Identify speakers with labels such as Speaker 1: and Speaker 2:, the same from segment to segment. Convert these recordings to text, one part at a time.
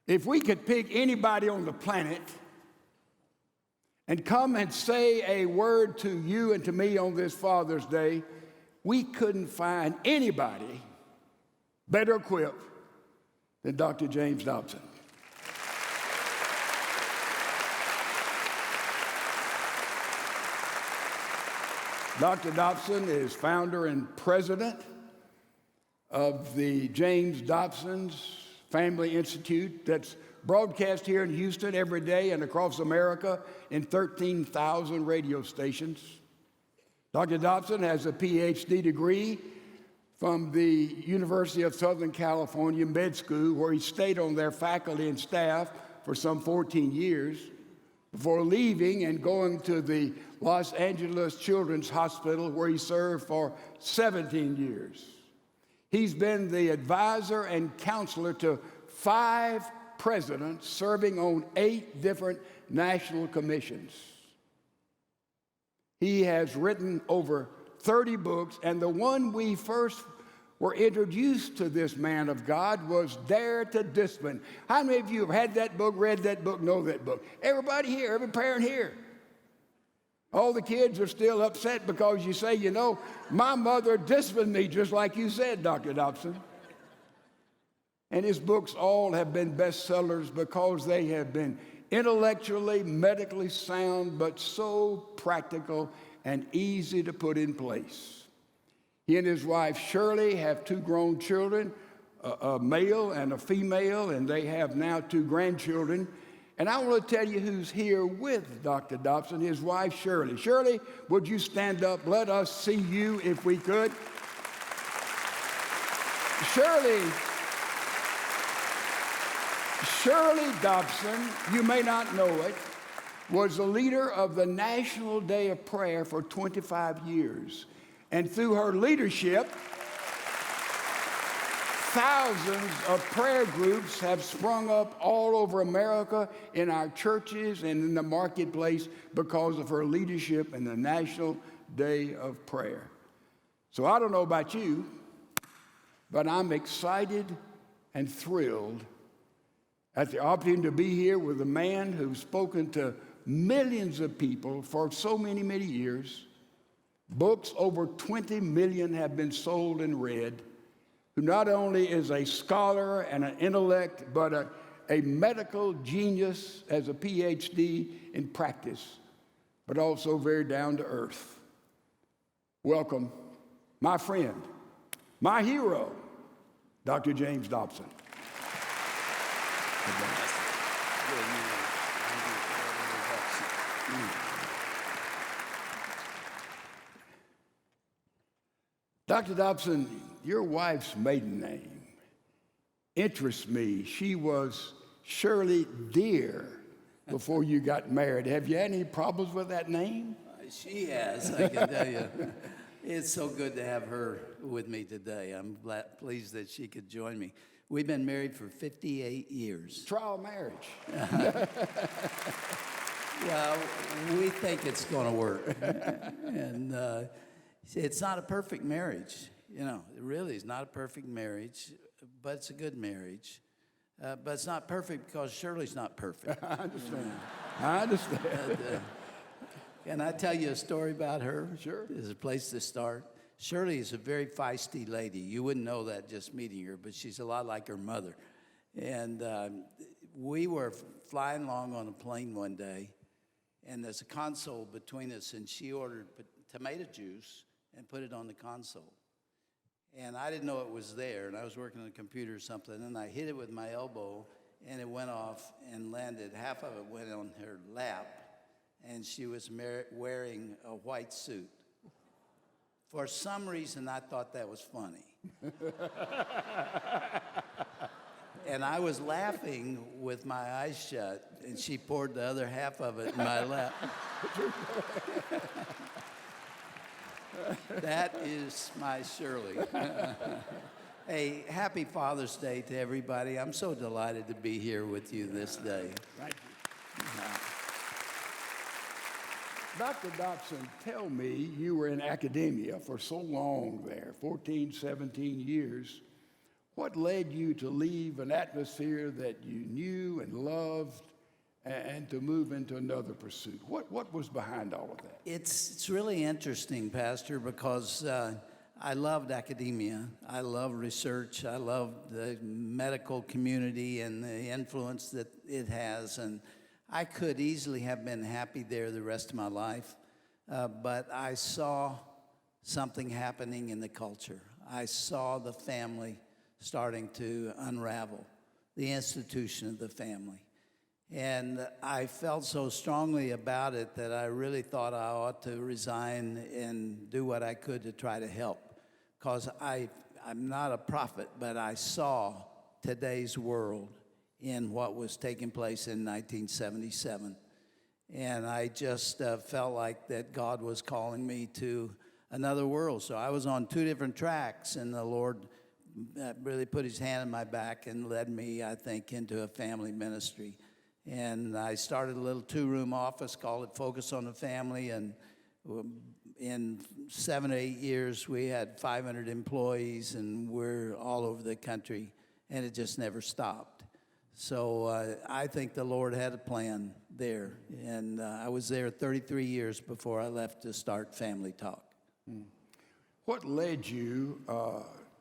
Speaker 1: If we could pick anybody on the planet and come and say a word to you and to me on this Father's Day, we couldn't find anybody better equipped than Dr. James Dobson. Dr. Dobson is founder and president of the James Dobson's Family Institute that's broadcast here in Houston every day and across America in 13,000 radio stations. Dr. Dobson has a PhD degree from the University of Southern California Med School, where he stayed on their faculty and staff for some 14 years before leaving and going to the Los Angeles Children's Hospital, where he served for 17 years. He's been the advisor and counselor to 5 presidents, serving on 8 different national commissions. He has written over 30 books, and the one we first were introduced to this man of God was Dare to Discipline. How many of you have had that book, read that book, know that book? Everybody here, every parent here. All the kids are still upset because you say, you know, my mother disciplined me, just like you said, Dr. Dobson. And his books all have been bestsellers because they have been intellectually, medically sound, but so practical and easy to put in place. He and his wife, Shirley, have 2 grown children, a male and a female, and they have now 2 grandchildren. And I want to tell you who's here with Dr. Dobson, his wife, Shirley. Shirley, would you stand up? Let us see you if we could. Shirley Dobson, you may not know it, was the leader of the National Day of Prayer for 25 years. And through her leadership, thousands of prayer groups have sprung up all over America in our churches and in the marketplace because of her leadership in the National Day of Prayer. So I don't know about you, but I'm excited and thrilled at the opportunity to be here with a man who's spoken to millions of people for so many, many years. Books over 20 million have been sold and read, who not only is a scholar and an intellect, but a medical genius, as a PhD in practice, but also very down to earth. Welcome, my friend, my hero, Dr. James Dobson. Dr. Dobson, your wife's maiden name interests me. She was Shirley Deer before you got married. Have you had any problems with that name?
Speaker 2: She has, I can tell you. It's so good to have her with me today. I'm pleased that she could join me. We've been married for 58 years.
Speaker 1: Trial marriage.
Speaker 2: Well, we think it's going to work. And it's not a perfect marriage. You know, it really is not a perfect marriage, but it's a good marriage. But it's not perfect because Shirley's not perfect.
Speaker 1: I understand.
Speaker 2: Can I tell you a story about her?
Speaker 1: Sure.
Speaker 2: There's a place to start. Shirley is a very feisty lady. You wouldn't know that just meeting her, but she's a lot like her mother. And we were flying along on a plane one day, and there's a console between us, and she ordered tomato juice and put it on the console. And I didn't know it was there, and I was working on a computer or something, and I hit it with my elbow, and it went off and landed. Half of it went on her lap, and she was wearing a white suit. For some reason, I thought that was funny. And I was laughing with my eyes shut, and she poured the other half of it in my lap. That is my Shirley. Hey, happy Father's Day to everybody. I'm so delighted to be here with you this day.
Speaker 1: Thank you. Dr. Dobson, tell me, you were in academia for so long there, 14, 17 years. What led you to leave an atmosphere that you knew and loved and to move into another pursuit? What was behind all of that?
Speaker 2: It's really interesting, Pastor, because I loved academia. I love research. I love the medical community and the influence that it has. And I could easily have been happy there the rest of my life, but I saw something happening in the culture. I saw the family starting to unravel, the institution of the family. And I felt so strongly about it that I really thought I ought to resign and do what I could to try to help. Because I'm not a prophet, but I saw today's world in what was taking place in 1977. And I just felt like that God was calling me to another world. So I was on 2 different tracks, and the Lord really put his hand on my back and led me, I think, into a family ministry. And I started a little 2-room office, called it Focus on the Family, and in 7 or 8 years, we had 500 employees, and we're all over the country, and it just never stopped. So I think the Lord had a plan there, and I was there 33 years before I left to start Family Talk.
Speaker 1: What led you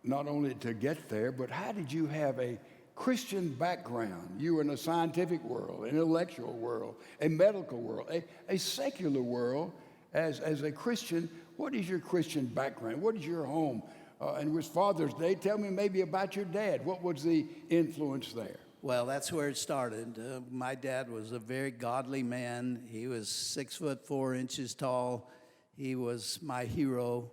Speaker 1: not only to get there, but how did you have a Christian background? You were in a scientific world, an intellectual world, a medical world, a secular world. As a Christian, what is your Christian background? What is your home? And it was Father's Day. Tell me maybe about your dad. What was the influence there?
Speaker 2: Well, that's where it started. My dad was a very godly man. He was 6'4" tall. He was my hero.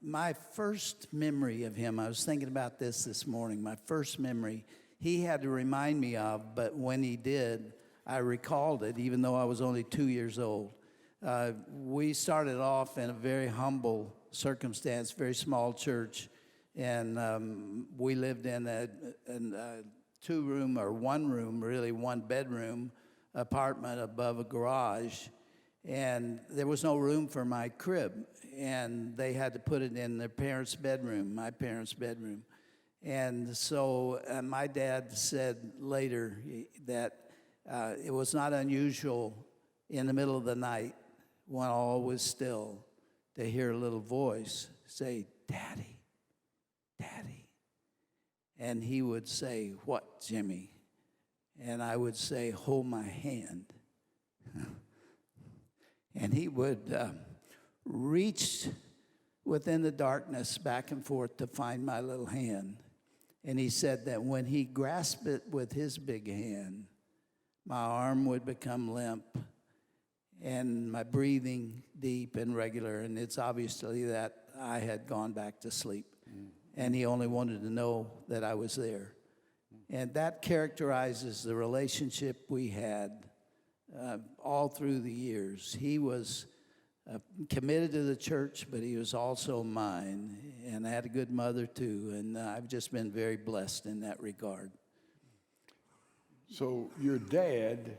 Speaker 2: My first memory of him, I was thinking about this morning, my first memory, he had to remind me of, but when he did, I recalled it, even though I was only 2 years old. We started off in a very humble circumstance, very small church, and we lived in a 2-room or 1-room, really 1-bedroom apartment above a garage, and there was no room for my crib, and they had to put it in their parents' bedroom, my parents' bedroom. And so my dad said later that it was not unusual in the middle of the night when all was still to hear a little voice say, "Daddy, Daddy." And he would say, "What, Jimmy?" And I would say, "Hold my hand." And he would reach within the darkness back and forth to find my little hand. And he said that when he grasped it with his big hand, my arm would become limp and my breathing deep and regular. And it's obviously that I had gone back to sleep. And he only wanted to know that I was there. And that characterizes the relationship we had all through the years. He was committed to the church, but he was also mine. And I had a good mother, too. And I've just been very blessed in that regard.
Speaker 1: So your dad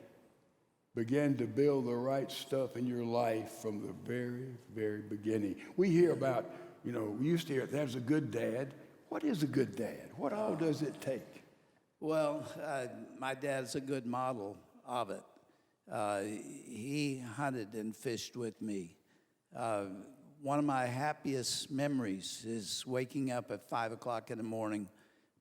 Speaker 1: began to build the right stuff in your life from the very, very beginning. We hear about, we used to hear, "There's a good dad." What is a good dad? What all does it take?
Speaker 2: Well, my dad's a good model of it. He hunted and fished with me. One of my happiest memories is waking up at 5 o'clock in the morning,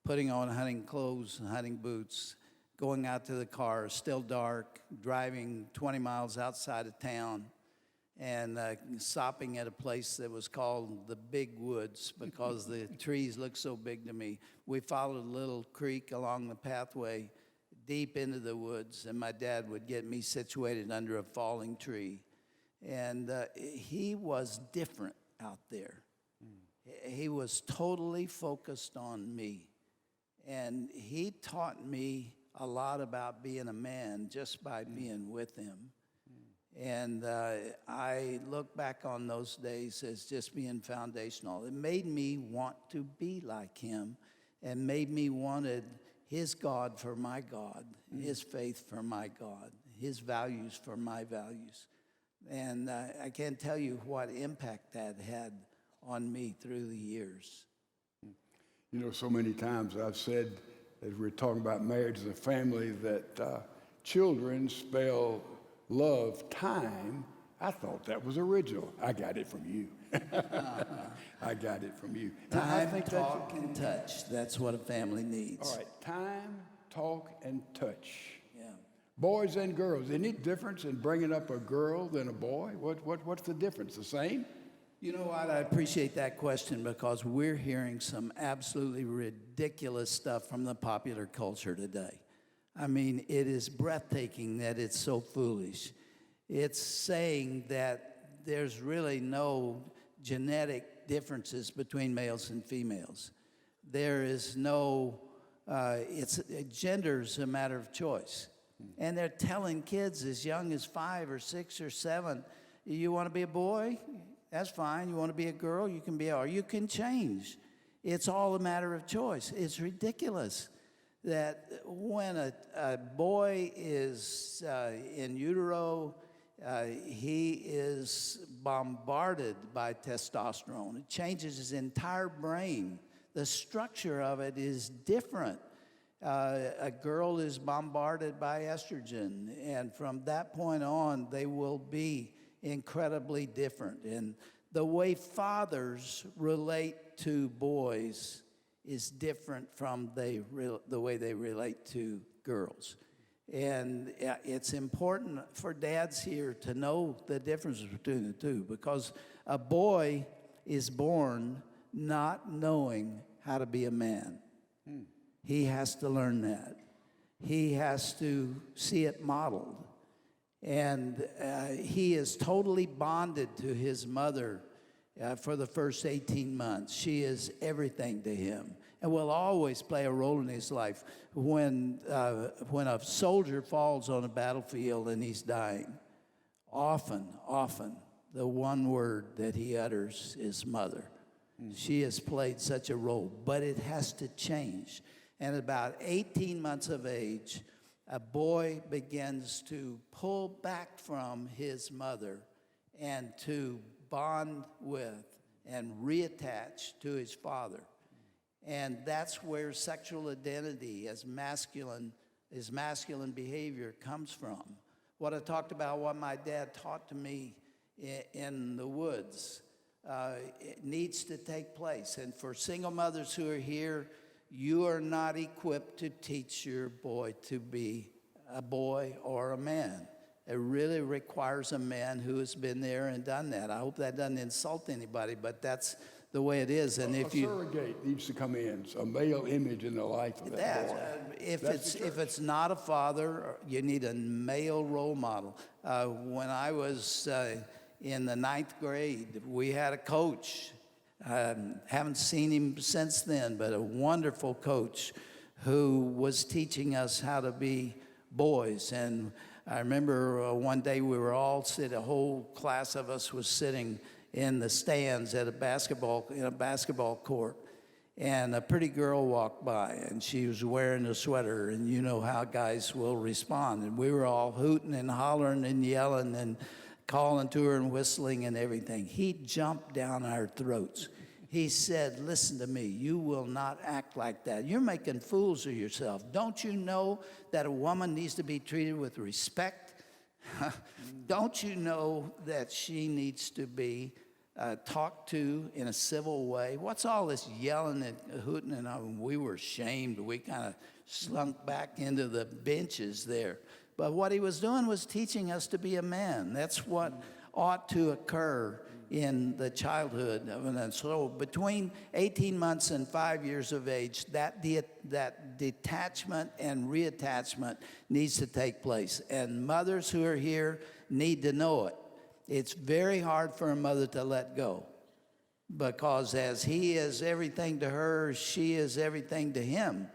Speaker 2: putting on hunting clothes and hunting boots, going out to the car, still dark, driving 20 miles outside of town, and stopping at a place that was called the Big Woods because the trees looked so big to me. We followed a little creek along the pathway deep into the woods, and my dad would get me situated under a falling tree. And he was different out there. He was totally focused on me. And he taught me a lot about being a man just by being with him. And I look back on those days as just being foundational. It made me want to be like him and made me wanted his God for my God, his faith for my God, his values for my values. And I can't tell you what impact that had on me through the years.
Speaker 1: You know, so many times I've said, as we're talking about marriage as a family, that children spell love time. I thought that was original. I got it from you. I got it from you. And I
Speaker 2: Time,
Speaker 1: think
Speaker 2: talk, and touch. That's what a family needs.
Speaker 1: all right, time, talk, and touch.
Speaker 2: Yeah.
Speaker 1: Boys and girls, any difference in bringing up a girl than a boy? What's the difference? The same?
Speaker 2: You know what? I appreciate that question because we're hearing some absolutely ridiculous stuff from the popular culture today. I mean, it is breathtaking that it's so foolish. It's saying that there's really no genetic differences between males and females. There is no, gender's a matter of choice. And they're telling kids as young as 5 or 6 or 7, you want to be a boy? That's fine. You want to be a girl? You can be, or you can change. It's all a matter of choice. It's ridiculous that when a boy is in utero, he is bombarded by testosterone. It changes his entire brain. The structure of it is different. A girl is bombarded by estrogen, and from that point on, they will be incredibly different. And the way fathers relate to boys is different from the way they relate to girls. And it's important for dads here to know the difference between the two, because a boy is born not knowing how to be a man. He has to learn that. He has to see it modeled. And he is totally bonded to his mother for the first 18 months. She is everything to him and will always play a role in his life. When a soldier falls on a battlefield and he's dying, often, the one word that he utters is mother. She has played such a role, but it has to change. And about 18 months of age, a boy begins to pull back from his mother and to bond with and reattach to his father. And that's where sexual identity as masculine behavior comes from. What I talked about, what my dad taught to me in the woods, it needs to take place. And for single mothers who are here, you are not equipped to teach your boy to be a boy or a man. It really requires a man who has been there and done that. I hope that doesn't insult anybody, but that's the way it is. And if you
Speaker 1: surrogate needs to come in, a male image in the life of that boy.
Speaker 2: if it's not a father, you need a male role model. When I was in the 9th grade, we had a coach. Haven't seen him since then, but a wonderful coach who was teaching us how to be boys. And I remember one day we were all sitting, a whole class of us was sitting in the stands in a basketball court. And a pretty girl walked by, and she was wearing a sweater, and you know how guys will respond. And we were all hooting and hollering and yelling and calling to her and whistling and everything. He jumped down our throats. He said, listen to me, you will not act like that. You're making fools of yourself. Don't you know that a woman needs to be treated with respect? Don't you know that she needs to be talked to in a civil way? What's all this yelling and hooting? And we were ashamed. We kind of slunk back into the benches there. But what he was doing was teaching us to be a man. That's what ought to occur in the childhood. And so between 18 months and 5 years of age, that detachment and reattachment needs to take place. And mothers who are here need to know it. It's very hard for a mother to let go, because as he is everything to her, she is everything to him.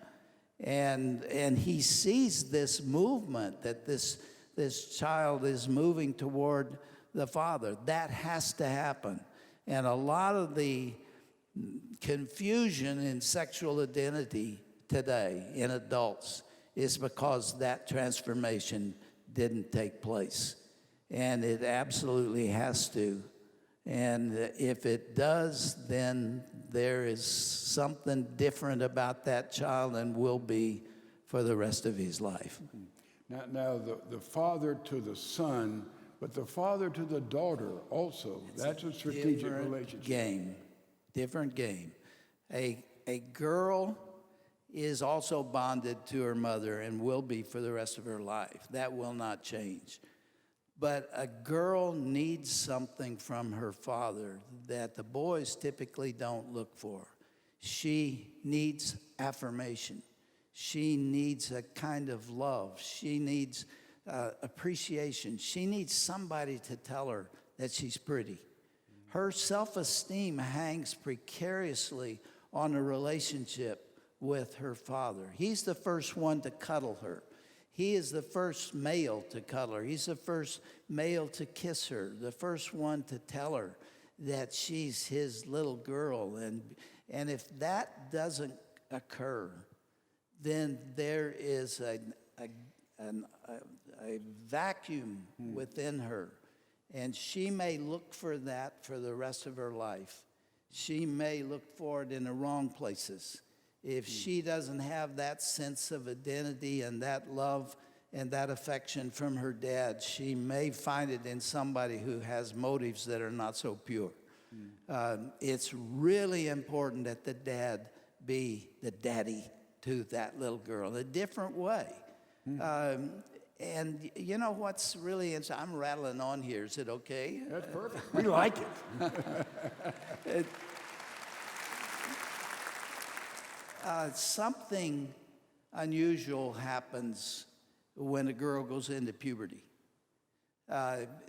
Speaker 2: And he sees this movement that this child is moving toward the father. That has to happen. And a lot of the confusion in sexual identity today in adults is because that transformation didn't take place. And it absolutely has to. And if it does, then there is something different about that child and will be for the rest of his life.
Speaker 1: Now the father to the son, but the father to the daughter also. That's a strategic relationship.
Speaker 2: Different game. A girl is also bonded to her mother and will be for the rest of her life. That will not change. But a girl needs something from her father that the boys typically don't look for. She needs affirmation. She needs a kind of love. She needs appreciation. She needs somebody to tell her that she's pretty. Her self-esteem hangs precariously on a relationship with her father. He's the first one to cuddle her. He is the first male to cuddle her. He's the first male to kiss her, the first one to tell her that she's his little girl. And if that doesn't occur, then there is a vacuum within her. And she may look for that for the rest of her life. She may look for it in the wrong places. If she doesn't have that sense of identity and that love and that affection from her dad, she may find it in somebody who has motives that are not so pure. It's really important that the dad be the daddy to that little girl, a different way. And you know what's really interesting? I'm rattling on here. Is it okay?
Speaker 1: That's perfect. We like it.
Speaker 2: Something unusual happens when a girl goes into puberty.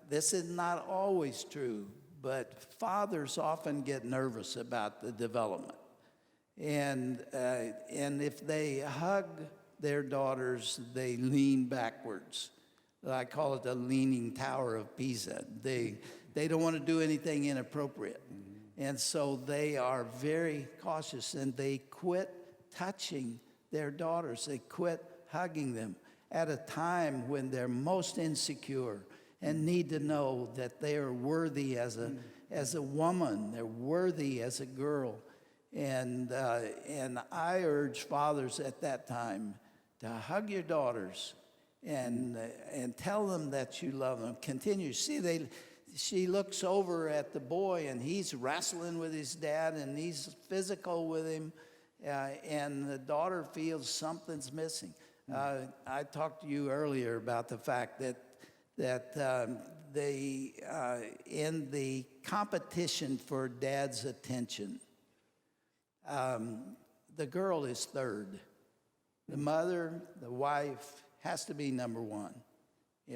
Speaker 2: This is not always true, but fathers often get nervous about the development. And if they hug their daughters, they lean backwards. I call it the leaning tower of Pisa. They don't want to do anything inappropriate. And so they are very cautious, and they quit touching their daughters. They quit hugging them at a time when they're most insecure and need to know that they are worthy as a woman. They're worthy as a girl. And I urge fathers at that time to hug your daughters and tell them that you love them. Continue. See, she looks over at the boy, and he's wrestling with his dad, and he's physical with him, and the daughter feels something's missing. I talked to you earlier about the fact that they in the competition for dad's attention, the girl is third. The mother, the wife, has to be number one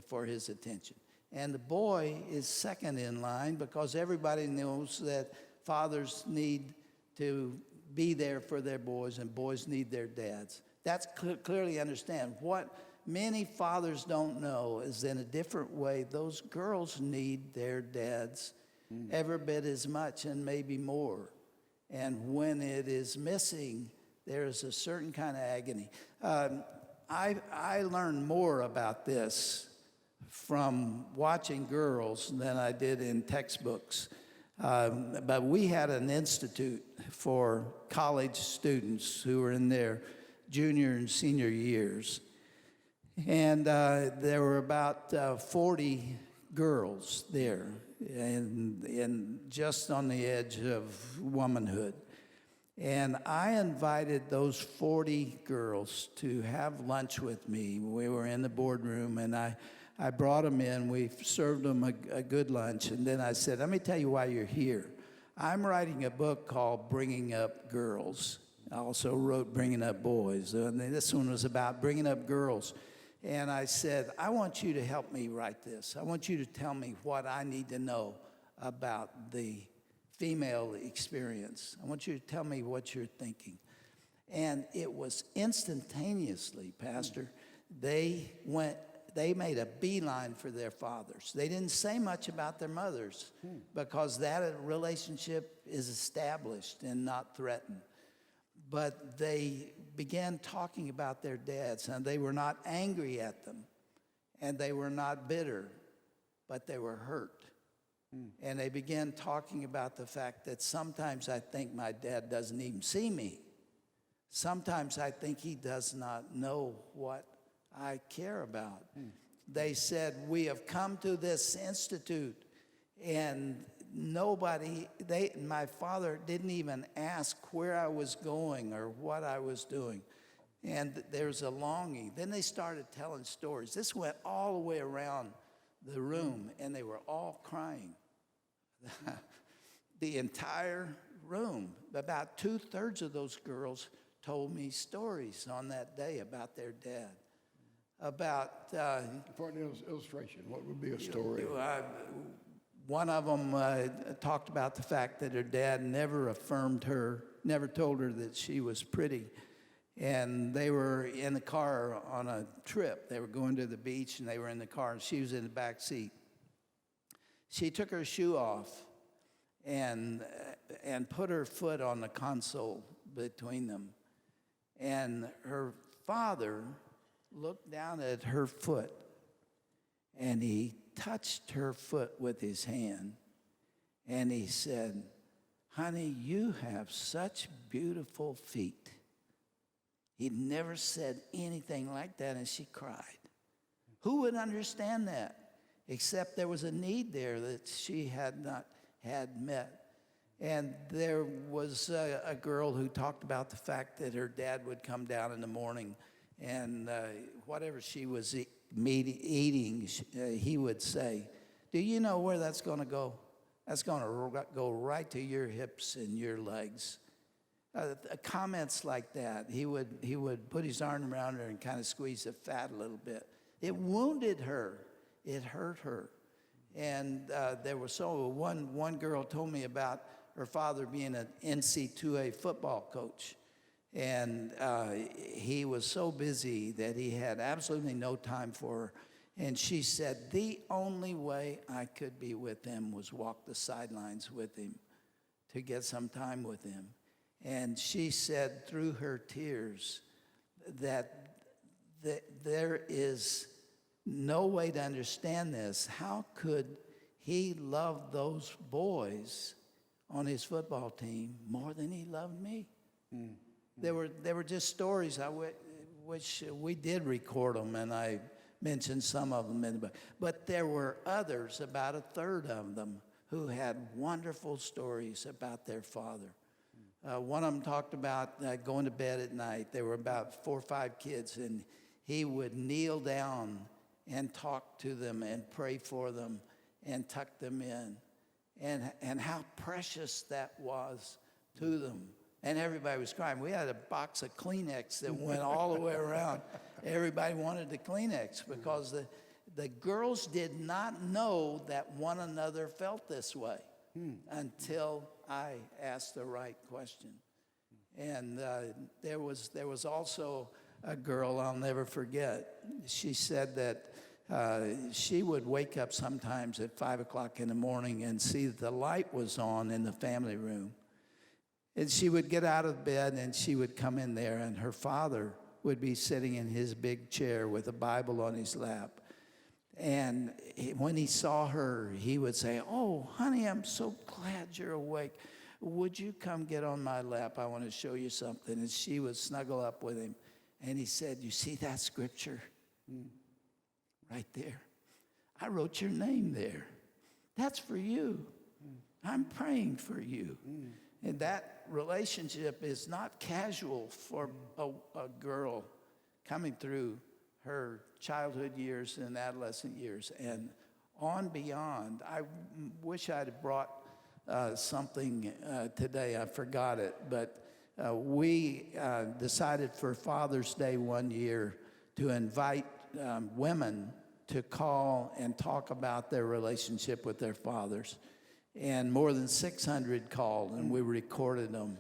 Speaker 2: for his attention. And the boy is second in line because everybody knows that fathers need to be there for their boys and boys need their dads. That's clearly understand. What many fathers don't know is in a different way, those girls need their dads every bit as much and maybe more. And when it is missing, there is a certain kind of agony. I learned more about this from watching girls than I did in textbooks. But we had an institute for college students who were in their junior and senior years. And there were about 40 girls there, and just on the edge of womanhood. And I invited those 40 girls to have lunch with me. We were in the boardroom, and I brought them in. We served them a good lunch. And then I said, let me tell you why you're here. I'm writing a book called Bringing Up Girls. I also wrote Bringing Up Boys. And this one was about bringing up girls. And I said, I want you to help me write this. I want you to tell me what I need to know about the female experience. I want you to tell me what you're thinking. And it was instantaneously, Pastor, they made a beeline for their fathers. They didn't say much about their mothers because that relationship is established and not threatened. But they began talking about their dads, and they were not angry at them, and they were not bitter, but they were hurt. And they began talking about the fact that sometimes I think my dad doesn't even see me. Sometimes I think he does not know what I care about. They said, we have come to this institute, and my father didn't even ask where I was going or what I was doing. And there's a longing. Then they started telling stories. This went all the way around the room, and they were all crying. The entire room. About 2/3 of those girls told me stories on that day about their dad.
Speaker 1: For an illustration, what would be a story?
Speaker 2: One of them talked about the fact that her dad never affirmed her, never told her that she was pretty. And they were in the car on a trip. They were going to the beach, and they were in the car, and she was in the back seat. She took her shoe off and put her foot on the console between them. And her father looked down at her foot, and he touched her foot with his hand, and he said, "Honey, you have such beautiful feet." He never said anything like that, and she cried. Who would understand that? Except there was a need there that she had not had met. And there was a girl who talked about the fact that her dad would come down in the morning, and whatever she was eating, he would say, "Do you know where that's going to go? That's going to go right to your hips and your legs." Comments like that. He would put his arm around her and kind of squeeze the fat a little bit. It wounded her. It hurt her. And there was one girl told me about her father being an NC2A football coach. And he was so busy that he had absolutely no time for her. And she said, the only way I could be with him was walk the sidelines with him to get some time with him. And she said through her tears that there is no way to understand this. How could he love those boys on his football team more than he loved me? There were just stories. I wish we did record them, and I mentioned some of them in the book. But there were others, about 1/3 of them, who had wonderful stories about their father. One of them talked about going to bed at night. There were about 4 or 5 kids, and he would kneel down and talk to them and pray for them and tuck them in. And how precious that was to them. And everybody was crying. We had a box of Kleenex that went all the way around. Everybody wanted the Kleenex because the girls did not know that one another felt this way until I asked the right question. And there was also a girl I'll never forget. She said that she would wake up sometimes at 5 o'clock in the morning and see that the light was on in the family room. And she would get out of bed and she would come in there, and her father would be sitting in his big chair with a Bible on his lap. And when he saw her, he would say, "Oh, honey, I'm so glad you're awake. Would you come get on my lap? I want to show you something." And she would snuggle up with him. And he said, "You see that scripture? Right there. I wrote your name there. That's for you. I'm praying for you." And that relationship is not casual for a girl coming through her childhood years and adolescent years and on beyond. I wish I'd have brought something today. I forgot it. But we decided for Father's Day one year to invite women to call and talk about their relationship with their fathers. And more than 600 called, and we recorded them.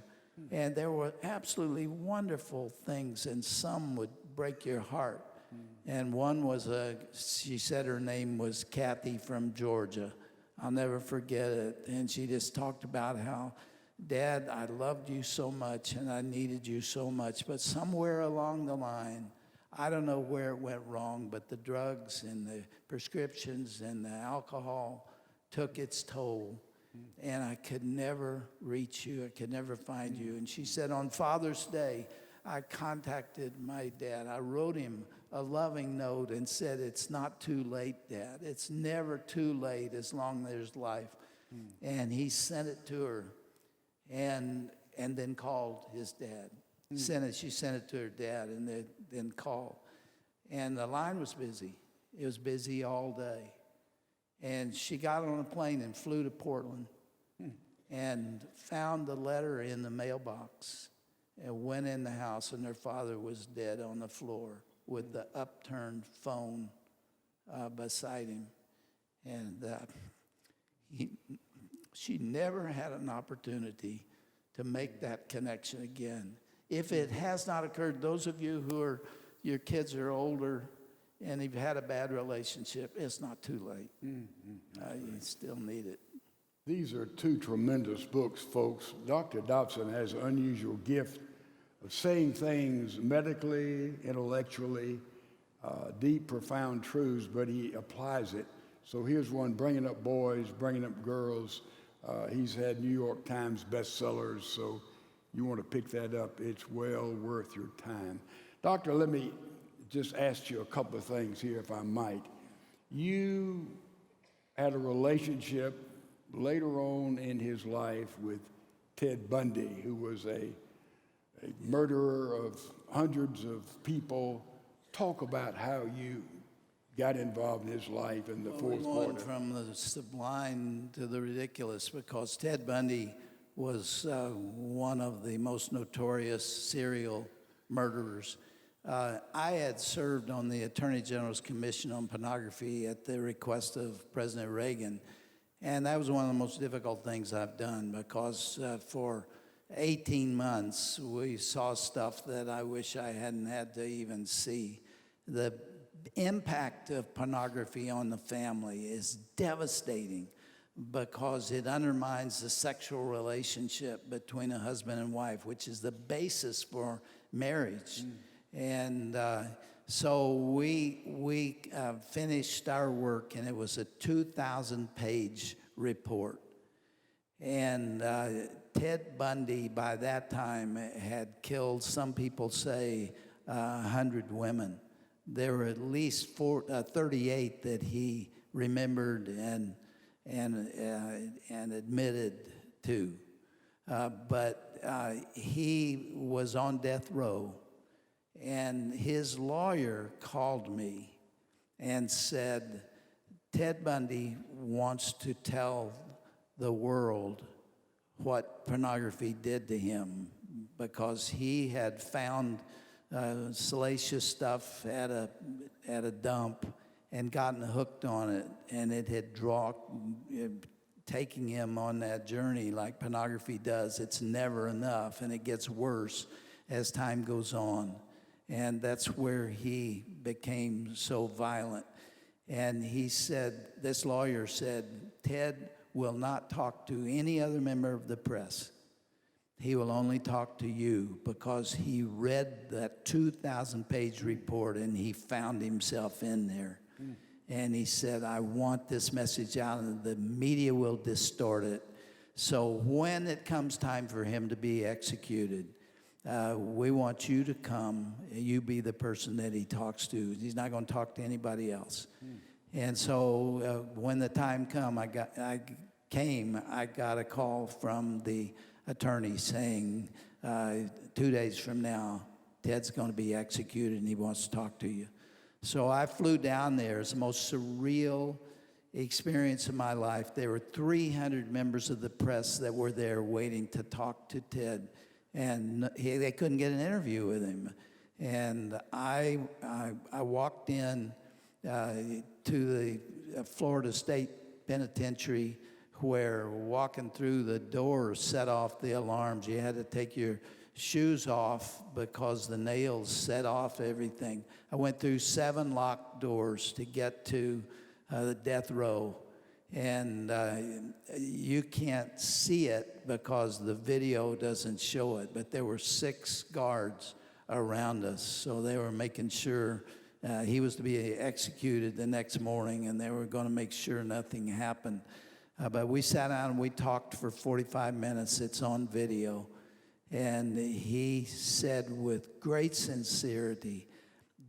Speaker 2: And there were absolutely wonderful things, and some would break your heart. And one was she said her name was Kathy from Georgia. I'll never forget it. And she just talked about how, "Dad, I loved you so much, and I needed you so much. But somewhere along the line, I don't know where it went wrong, but the drugs and the prescriptions and the alcohol took its toll. And I could never reach you. I could never find you. And she said, on Father's Day, I contacted my dad. I wrote him a loving note and said, it's not too late, Dad. It's never too late as long as there's life. And he sent it to her and then called his dad. She sent it to her dad and then called. And the line was busy. It was busy all day. And she got on a plane and flew to Portland and found the letter in the mailbox and went in the house, and her father was dead on the floor with the upturned phone beside him. And she never had an opportunity to make that connection again. If it has not occurred, those of you your kids are older and you've had a bad relationship, it's not too late. You still need it.
Speaker 1: These are two tremendous books, folks. Dr. Dobson has an unusual gift of saying things medically, intellectually, deep, profound truths, but he applies it. So here's one, Bringing Up Boys, Bringing Up Girls. He's had New York Times bestsellers, so you want to pick that up. It's well worth your time. Doctor, let me just ask you a couple of things here, if I might. You had a relationship later on in his life with Ted Bundy, who was a murderer of hundreds of people. Talk about how you got involved in his life in the fourth quarter.
Speaker 2: We went from the sublime to the ridiculous because Ted Bundy was one of the most notorious serial murderers. I had served on the Attorney General's Commission on Pornography at the request of President Reagan, and that was one of the most difficult things I've done because for 18 months we saw stuff that I wish I hadn't had to even see. The impact of pornography on the family is devastating because it undermines the sexual relationship between a husband and wife, which is the basis for marriage. And so we finished our work, and it was a 2,000-page report. And Ted Bundy, by that time, had killed, some people say, 100 women. There were at least 38 that he remembered and admitted to. But he was on death row. And his lawyer called me and said, Ted Bundy wants to tell the world what pornography did to him because he had found salacious stuff at a dump and gotten hooked on it, and it had taking him on that journey like pornography does. It's never enough, and it gets worse as time goes on. And that's where he became so violent. And he said, this lawyer said, Ted will not talk to any other member of the press. He will only talk to you because he read that 2,000-page report and he found himself in there. And he said, I want this message out, and the media will distort it. So when it comes time for him to be executed, we want you to come, you be the person that he talks to. He's not going to talk to anybody else. And so when the time came, I got a call from the attorney saying, 2 days from now, Ted's going to be executed and he wants to talk to you. So I flew down there. It's the most surreal experience of my life. There were 300 members of the press that were there waiting to talk to Ted. And they couldn't get an interview with him. And I walked in to the Florida State Penitentiary, where walking through the door set off the alarms. You had to take your shoes off because the nails set off everything. I went through 7 locked doors to get to the death row. And you can't see it because the video doesn't show it, but there were 6 guards around us. So they were making sure he was to be executed the next morning, and they were going to make sure nothing happened. But we sat down and we talked for 45 minutes. It's on video. And he said with great sincerity,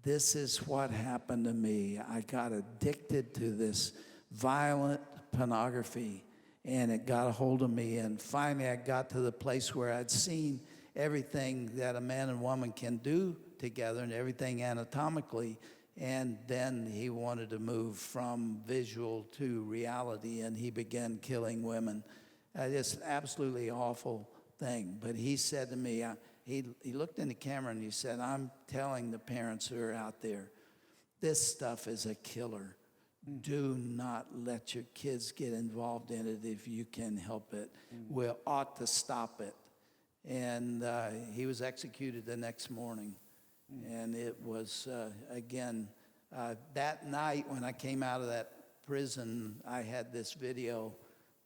Speaker 2: this is what happened to me. I got addicted to this violent pornography, and it got a hold of me. And finally, I got to the place where I'd seen everything that a man and woman can do together and everything anatomically. And then he wanted to move from visual to reality, and he began killing women. It's an absolutely awful thing. But he said to me, he looked in the camera and he said, I'm telling the parents who are out there, this stuff is a killer. Do not let your kids get involved in it if you can help it. We ought to stop it. And he was executed the next morning. And it was, again, that night when I came out of that prison, I had this video.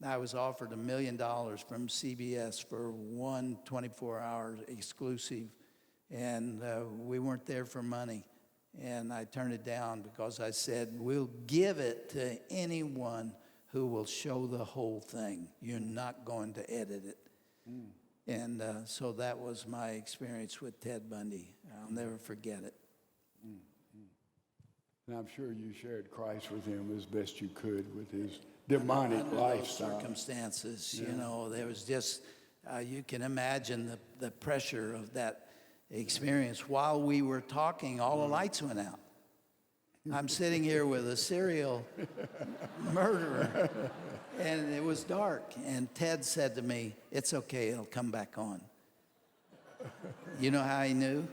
Speaker 2: I was offered $1 million from CBS for one 24-hour exclusive. And we weren't there for money. And I turned it down because I said, we'll give it to anyone who will show the whole thing. You're not going to edit it. And so that was my experience with Ted Bundy. I'll never forget it.
Speaker 1: And I'm sure you shared Christ with him as best you could with his demonic
Speaker 2: Under
Speaker 1: lifestyle.
Speaker 2: those circumstances, you know, there was just, you can imagine the pressure of that experience. While we were talking, all the lights went out. I'm sitting here with a serial murderer, and it was dark. And Ted said to me, it's okay, it'll come back on. You know how he knew?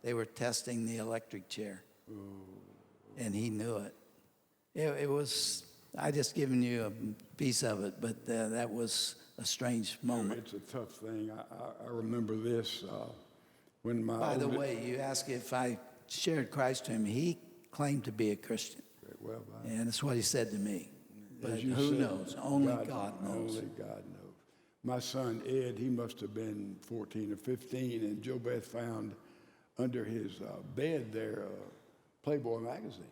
Speaker 2: They were testing the electric chair. And he knew it. It was, I just given you a piece of it, but that was a strange moment.
Speaker 1: It's a tough thing. I remember this when my
Speaker 2: By the way, you asked if I shared Christ to him. He claimed to be a Christian.
Speaker 1: Well,
Speaker 2: And that's what he said to me. But
Speaker 1: as you
Speaker 2: who
Speaker 1: said,
Speaker 2: knows? Only God knows.
Speaker 1: Only God knows. My son Ed, he must have been 14 or 15, and Joe Beth found under his bed there Playboy magazine.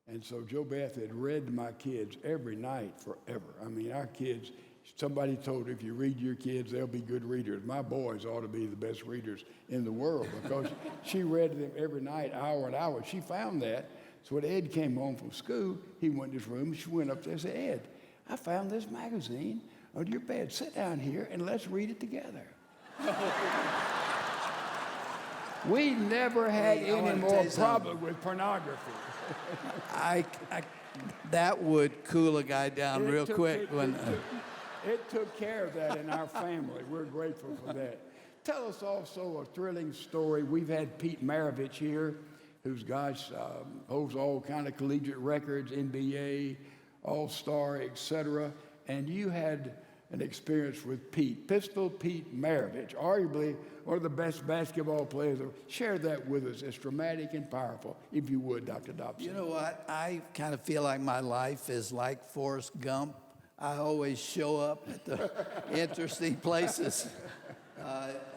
Speaker 1: And so Joe Beth had read to my kids every night forever. I mean, our kids, somebody told her, if you read your kids, they'll be good readers. My boys ought to be the best readers in the world because she read to them every night, hour and hour. She found that. So when Ed came home from school, he went in his room, she went up there and said, Ed, I found this magazine under your bed. Sit down here and let's read it together. We never had any more problem with pornography.
Speaker 2: That would cool a guy down real quick.
Speaker 1: It took care of that in our family. We're grateful for that. Tell us also a thrilling story. We've had Pete Maravich here, who's holds all kind of collegiate records, NBA, All-Star, etc. And you had an experience with Pistol Pete Maravich, arguably one of the best basketball players. Share that with us. It's dramatic and powerful, if you would, Dr. Dobson.
Speaker 2: You know what? I kind of feel like my life is like Forrest Gump. I always show up at the interesting places.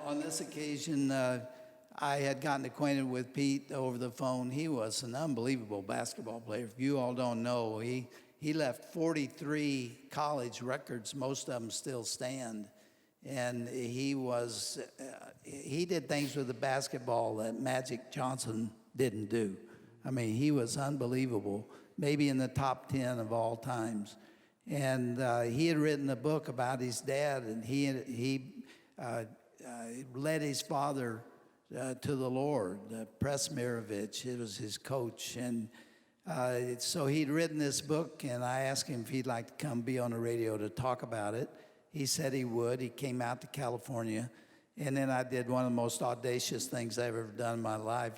Speaker 2: On this occasion, I had gotten acquainted with Pete over the phone. He was an unbelievable basketball player. If you all don't know, he left 43 college records. Most of them still stand. And he did things with the basketball that Magic Johnson didn't do. I mean, he was unbelievable, maybe in the top 10 of all times. And he had written a book about his dad, and he led his father to the Lord. Press Maravich, he was his coach. And so he'd written this book, and I asked him if he'd like to come be on the radio to talk about it. He said he would. He came out to California, and then I did one of the most audacious things I've ever done in my life.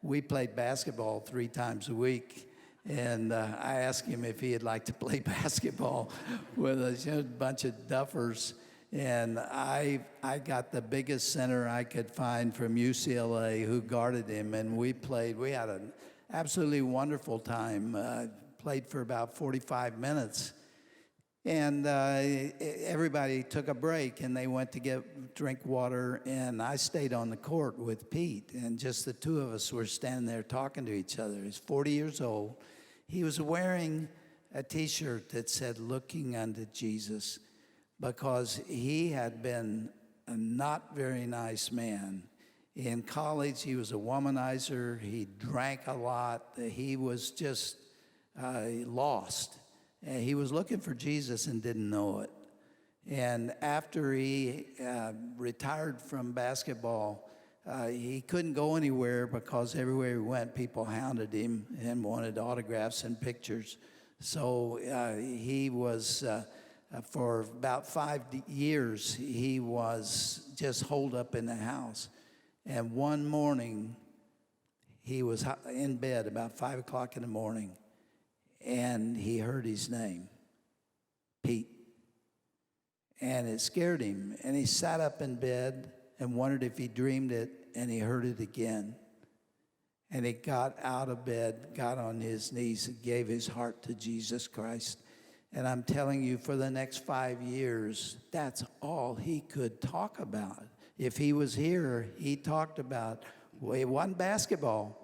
Speaker 2: We played basketball 3 times a week, and I asked him if he'd like to play basketball with a bunch of duffers. And I got the biggest center I could find from UCLA who guarded him, and we played. We had an absolutely wonderful time. Played for about 45 minutes. And everybody took a break, and they went to drink water, and I stayed on the court with Pete, and just the two of us were standing there talking to each other. He's 40 years old. He was wearing a T-shirt that said, "Looking unto Jesus," because he had been a not very nice man. In college, he was a womanizer. He drank a lot. He was just lost. And he was looking for Jesus and didn't know it. And after he retired from basketball, he couldn't go anywhere because everywhere he went, people hounded him and wanted autographs and pictures. So he was, for about 5 years, he was just holed up in the house. And one morning, he was in bed about 5 o'clock in the morning, and he heard his name, Pete. And it scared him. And he sat up in bed and wondered if he dreamed it, and he heard it again. And he got out of bed, got on his knees, and gave his heart to Jesus Christ. And I'm telling you, for the next 5 years, that's all he could talk about. If he was here, he talked about, well, it wasn't basketball.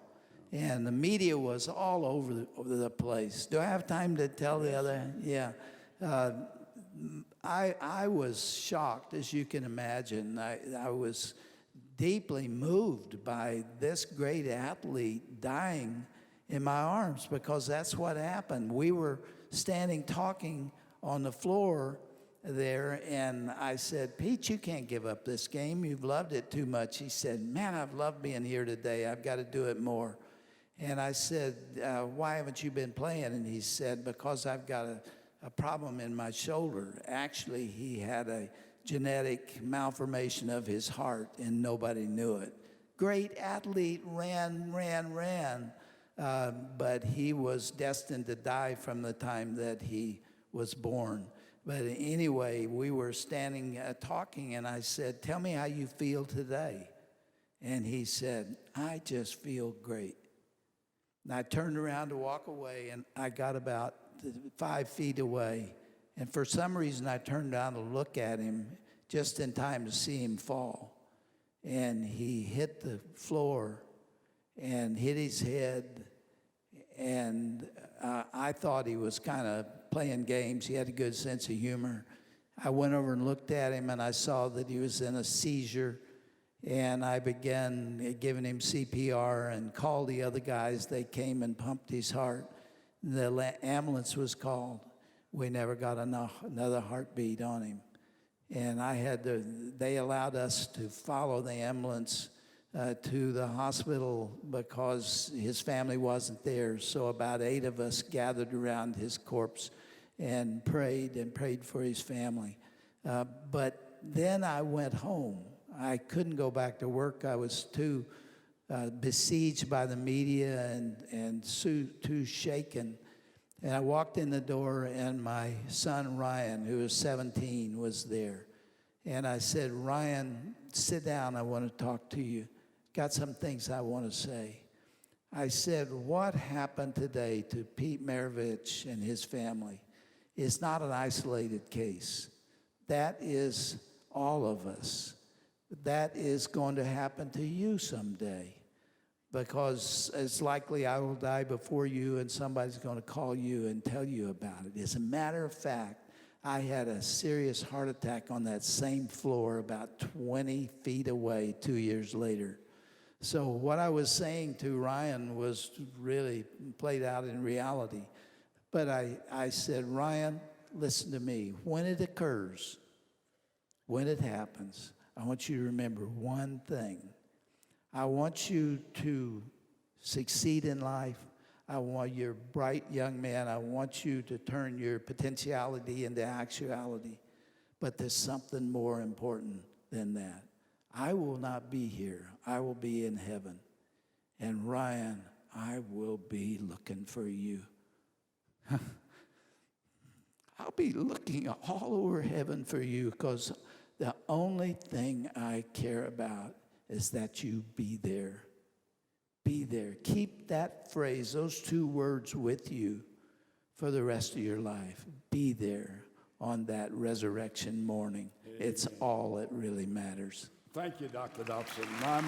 Speaker 2: And the media was all over the place. Do I have time to tell the other? Yeah. I was shocked, as you can imagine. I was deeply moved by this great athlete dying in my arms, because that's what happened. We were standing talking on the floor there, and I said, "Pete, you can't give up this game. You've loved it too much." He said, "Man, I've loved being here today. I've got to do it more." And I said, "Why haven't you been playing?" And he said, "Because I've got a problem in my shoulder." Actually, he had a genetic malformation of his heart, and nobody knew it. Great athlete, ran, but he was destined to die from the time that he was born. But anyway, we were standing talking, and I said, "Tell me how you feel today." And he said, "I just feel great." And I turned around to walk away, and I got about 5 feet away. And for some reason, I turned down to look at him just in time to see him fall. And he hit the floor and hit his head. And I thought he was kind of playing games. He had a good sense of humor. I went over and looked at him, and I saw that he was in a seizure. And I began giving him CPR and called the other guys. They came and pumped his heart. The ambulance was called. We never got another heartbeat on him. And they allowed us to follow the ambulance to the hospital because his family wasn't there. So about 8 of us gathered around his corpse and prayed for his family. But then I went home. I couldn't go back to work. I was too besieged by the media and too shaken. And I walked in the door, and my son Ryan, who was 17, was there. And I said, "Ryan, sit down. I want to talk to you. Got some things I want to say." I said, "What happened today to Pete Maravich and his family is not an isolated case. That is all of us. That is going to happen to you someday, because it's likely I will die before you, and somebody's going to call you and tell you about it." As a matter of fact, I had a serious heart attack on that same floor about 20 feet away 2 years later. So what I was saying to Ryan was really played out in reality. But I said, "Ryan, listen to me. When it occurs, when it happens, I want you to remember one thing. I want you to succeed in life. I want you're a bright young man. I want you to turn your potentiality into actuality. But there's something more important than that. I will not be here. I will be in heaven. And Ryan, I will be looking for you." I'll be looking all over heaven for you, because the only thing I care about is that you be there. Be there. Keep that phrase, those 2 words with you for the rest of your life. Be there on that resurrection morning. Amen. It's all that really matters.
Speaker 1: Thank you, Dr. Dobson. My.